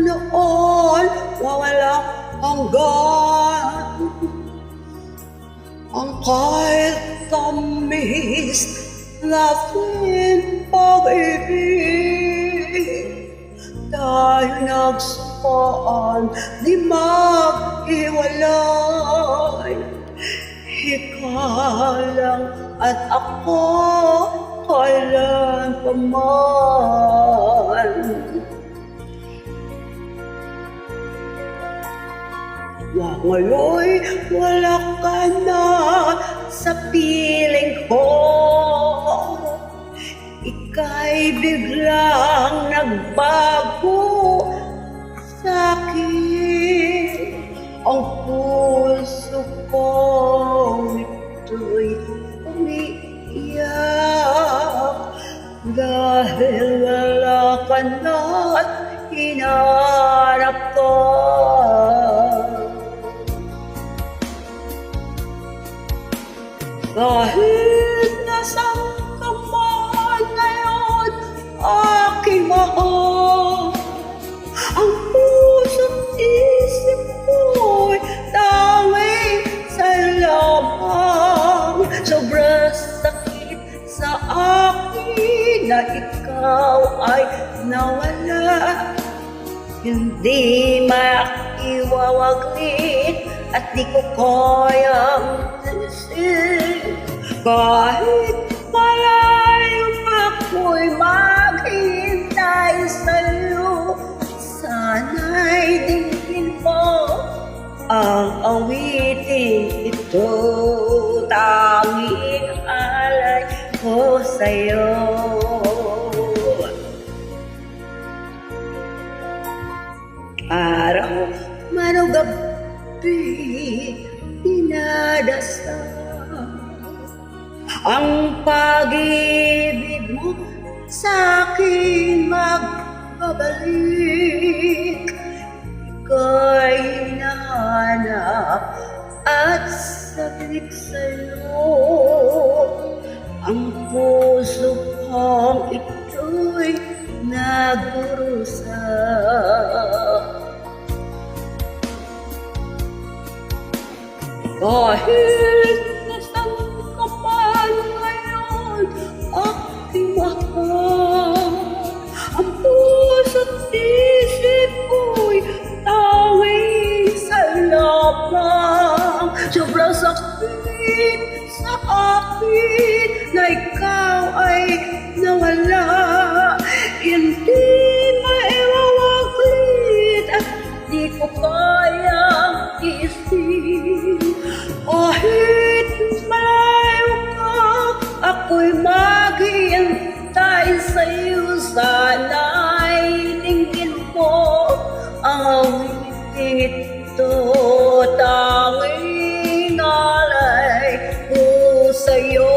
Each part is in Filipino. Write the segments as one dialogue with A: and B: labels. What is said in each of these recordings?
A: noon wawalang hanggan. Ang kahit tamis na pag-ibig, tayo nagsapaan di maghiwalay. Ikaw lang at ako kailan pa man. Ngayon'y wala ka na sa piling ko, ika'y biglang nagbago sa'kin. Ang puso kong ito'y umiiyak dahil wala ka na at hinarap ko. Kahit nasaan ka man ngayon, aking mahal, ang puso't isip ko'y tanging sa'yo lamang. Sobrang sakit sa akin na ikaw ay nawala. Hindi maiwawaglit at di ko kayang tiisin. Kahit malayo ako'y maghihintay sa'yo, sana'y dinggin mo ang awitin ito. Tanging alay ko sa'yo. Araw man o gabi, dinadasal ang pag-ibig mo sa'kin magbabalik. Ika'y hinahanap at sabik sa'yo. Ang puso kong ito'y nagdurusa. Kahit nasaan ka man ngayon, aking mahal, ang puso't isip ko'y tanging sa'yo lamang. Sobrang sakit sa akin na ikaw ay nawala. Hindi maiwawaglit at di ko kayang tiisin. Kahit malayo ka, ako'y maghihintay sa'yo. Sana'y dinggin mo ang awiting ito. Tanging alay ko sa'yo.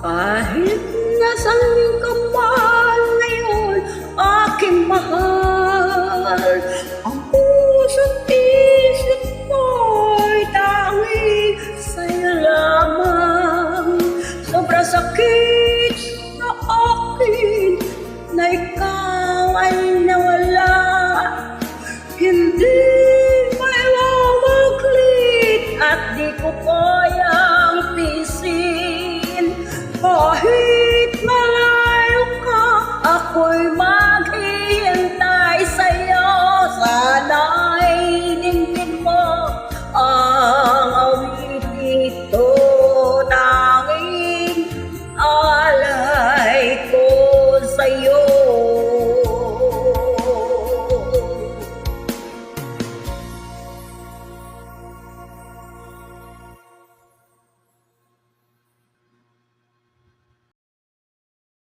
A: Kahit nasaan ka man ngayon, aking mahal,